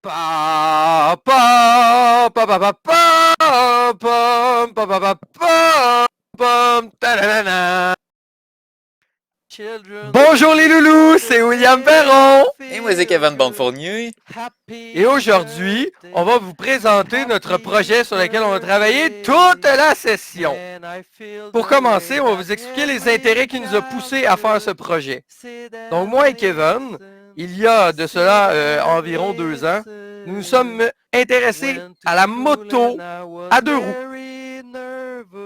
Pa, pa, pa, pa, pa, pa, pam, pa, pa, pa, pa, pam, ta-da-da-da. Bonjour les loulous, c'est William Perron. Et moi c'est Kevin Bonfournier. Et aujourd'hui, on va vous présenter notre projet sur lequel on a travaillé toute la session. Pour commencer, on va vous expliquer les intérêts qui nous ont poussés à faire ce projet. Donc moi et Kevin, il y a de cela environ 2 ans, nous nous sommes intéressés à la moto à 2 roues.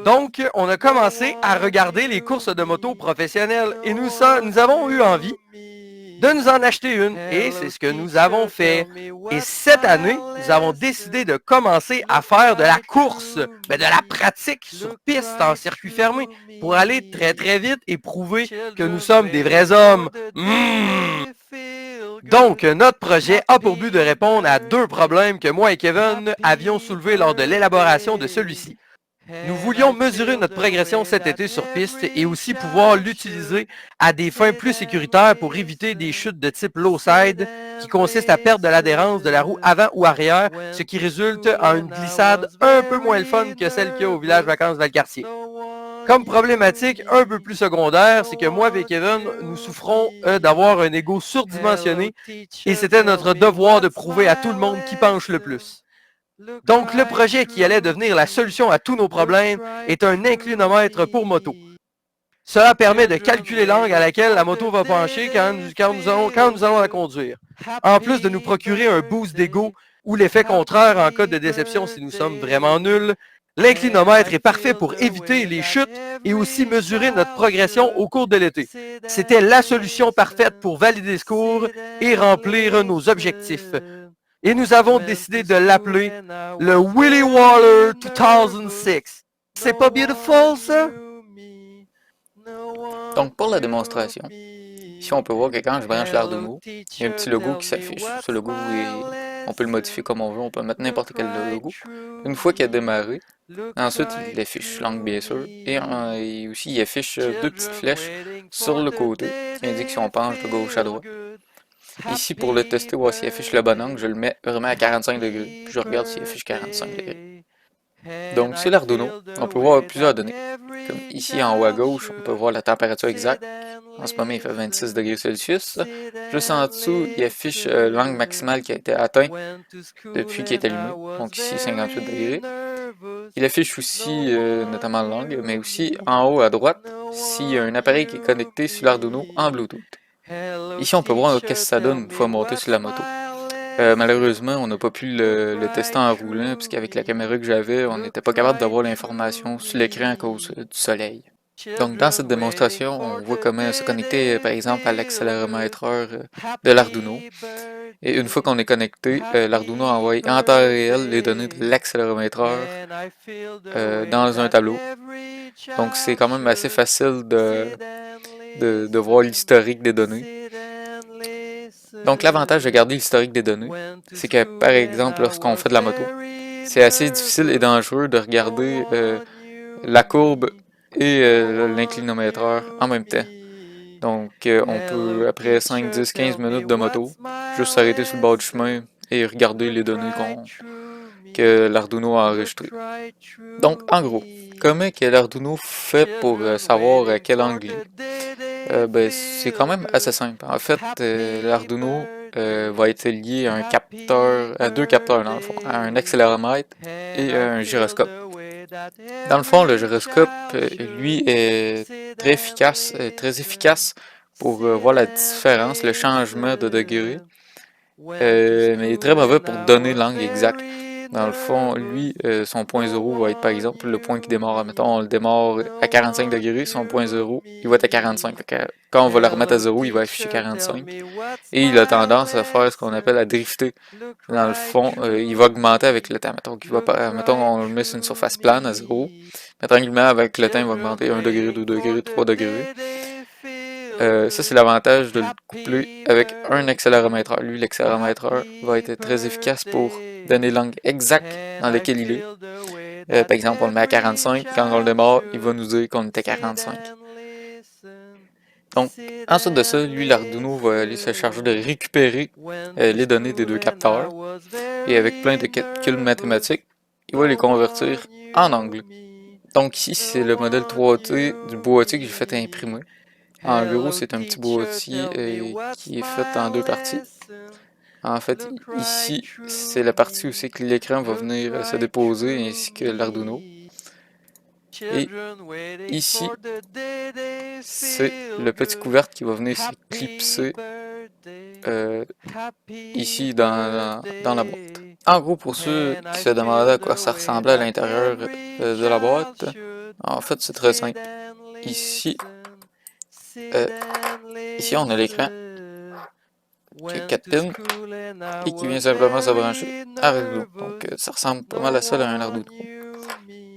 Donc, on a commencé à regarder les courses de moto professionnelles et nous avons eu envie de nous en acheter une. Et c'est ce que nous avons fait. Et cette année, nous avons décidé de commencer à faire de la course, de la pratique sur piste en circuit fermé pour aller très très vite et prouver que nous sommes des vrais hommes. Donc, notre projet a pour but de répondre à 2 problèmes que moi et Kevin avions soulevés lors de l'élaboration de celui-ci. Nous voulions mesurer notre progression cet été sur piste et aussi pouvoir l'utiliser à des fins plus sécuritaires pour éviter des chutes de type low side qui consistent à perdre de l'adhérence de la roue avant ou arrière, ce qui résulte en une glissade un peu moins le fun que celle qu'il y a au village vacances Valcartier. Comme problématique un peu plus secondaire, c'est que moi et Kevin, nous souffrons d'avoir un ego surdimensionné et c'était notre devoir de prouver à tout le monde qui penche le plus. Donc, le projet qui allait devenir la solution à tous nos problèmes est un inclinomètre pour moto. Cela permet de calculer l'angle à laquelle la moto va pencher quand nous allons la conduire. En plus de nous procurer un boost d'ego ou l'effet contraire en cas de déception si nous sommes vraiment nuls, l'inclinomètre est parfait pour éviter les chutes et aussi mesurer notre progression au cours de l'été. C'était la solution parfaite pour valider ce cours et remplir nos objectifs. Et nous avons décidé de l'appeler le Willy Waller 2006. C'est pas beautiful, ça? Donc pour la démonstration, ici on peut voir que quand je branche l'Arduino, il y a un petit logo qui s'affiche. Ce logo, on peut le modifier comme on veut, on peut mettre n'importe quel logo. Une fois qu'il a démarré, ensuite il affiche l'angle bien sûr, et aussi il affiche 2 petites flèches sur le côté qui indiquent si on penche de gauche à droite. Ici, pour le tester, voir s'il affiche le bon angle, je le mets vraiment à 45 degrés, puis je regarde s'il affiche 45 degrés. Donc, c'est l'Arduino. On peut voir plusieurs données. Comme ici, en haut à gauche, on peut voir la température exacte. En ce moment, il fait 26 degrés Celsius. Juste en dessous, il affiche l'angle maximal qui a été atteint depuis qu'il est allumé. Donc ici, 58 degrés. Il affiche aussi notamment l'angle, mais aussi en haut à droite, s'il y a un appareil qui est connecté sur l'Arduino en Bluetooth. Ici, on peut voir qu'est-ce que ça donne une fois monté sur la moto. Malheureusement, on n'a pas pu le tester en roulant, puisqu'avec la caméra que j'avais, on n'était pas capable d'avoir l'information sur l'écran à cause du soleil. Donc, dans cette démonstration, on voit comment se connecter, par exemple, à l'accéléromètre de l'Arduino. Et une fois qu'on est connecté, l'Arduino envoie en temps réel les données de l'accéléromètre dans un tableau. Donc, c'est quand même assez facile de voir l'historique des données. Donc l'avantage de garder l'historique des données, c'est que par exemple lorsqu'on fait de la moto, c'est assez difficile et dangereux de regarder la courbe et l'inclinomètre en même temps. Donc on peut après 5, 10, 15 minutes de moto, juste s'arrêter sur le bord du chemin et regarder les données que l'Arduino a enregistrées. Donc en gros, comment que l'Arduino fait pour savoir à quel angle il est? Ben, c'est quand même assez simple. En fait, l'Arduino va être lié à un capteur, à 2 capteurs dans le fond, à un accéléromètre et un gyroscope. Dans le fond, le gyroscope, lui, est très efficace pour voir la différence, le changement de degré, mais il est très mauvais pour donner l'angle exact. Dans le fond, lui, son point 0 va être par exemple le point qui démarre. Mettons, on le démarre à 45 degrés, son point 0, il va être à 45. Quand on va le remettre à 0, il va afficher 45. Et il a tendance à faire ce qu'on appelle à drifter. Dans le fond, il va augmenter avec le temps. Mettons on le met sur une surface plane à 0. Tranquillement, avec le temps, il va augmenter 1 degré, 2 degrés, 3 degrés. Ça, c'est l'avantage de le coupler avec un accéléromètre. Lui, l'accéléromètre va être très efficace pour donner l'angle exact dans lequel il est. Par exemple, on le met à 45, quand on le démarre, il va nous dire qu'on était à 45. Donc, ensuite de ça, lui, l'Arduino va aller se charger de récupérer les données des deux capteurs. Et avec plein de calculs mathématiques, il va les convertir en angle. Donc ici, c'est le modèle 3D du boîtier que j'ai fait imprimer. En gros, c'est un petit boîtier qui est fait en deux parties. En fait, ici, c'est la partie où c'est que l'écran va venir se déposer ainsi que l'Arduino. Et ici, c'est le petit couvercle qui va venir se clipser ici dans la boîte. En gros, pour ceux qui se demandaient à quoi ça ressemblait à l'intérieur de la boîte, en fait, c'est très simple. Ici, on a l'écran qui a 4 pins et qui vient simplement se brancher à Arduino. Donc, ça ressemble pas mal à ça à un Arduino.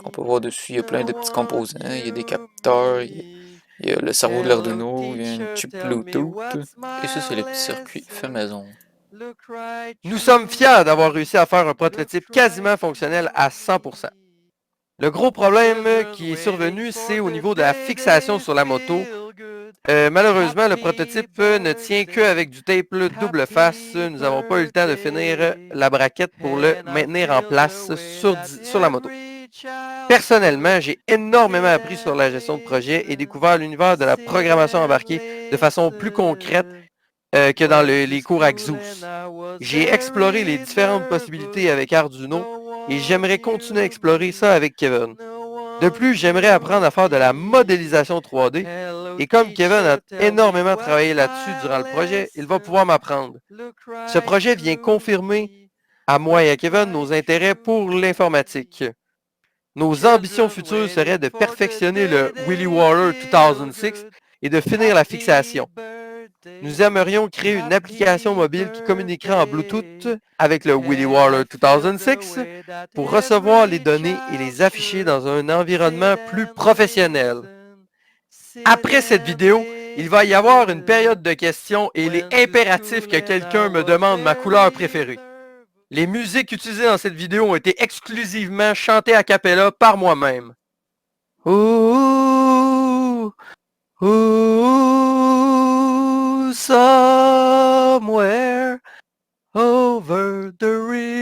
On peut voir dessus, il y a plein de petits composants, il y a des capteurs, il y a le cerveau de l'Arduino, il y a une chip Bluetooth, et ça, c'est les petits circuits fait maison. Nous sommes fiers d'avoir réussi à faire un prototype quasiment fonctionnel à 100%. Le gros problème qui est survenu, c'est au niveau de la fixation sur la moto. Malheureusement, le prototype ne tient qu'avec du tape double face. Nous n'avons pas eu le temps de finir la braquette pour le maintenir en place sur la moto. Personnellement, j'ai énormément appris sur la gestion de projet et découvert l'univers de la programmation embarquée de façon plus concrète que dans les cours à Xus. J'ai exploré les différentes possibilités avec Arduino et j'aimerais continuer à explorer ça avec Kevin. De plus, j'aimerais apprendre à faire de la modélisation 3D et comme Kevin a énormément travaillé là-dessus durant le projet, il va pouvoir m'apprendre. Ce projet vient confirmer à moi et à Kevin nos intérêts pour l'informatique. Nos ambitions futures seraient de perfectionner le Willy Waller 2006 et de finir la fixation. Nous aimerions créer une application mobile qui communiquerait en Bluetooth avec le Willy Waller 2006 pour recevoir les données et les afficher dans un environnement plus professionnel. Après cette vidéo, il va y avoir une période de questions et il est impératif que quelqu'un me demande ma couleur préférée. Les musiques utilisées dans cette vidéo ont été exclusivement chantées a cappella par moi-même. Ooh, ooh, somewhere over the river.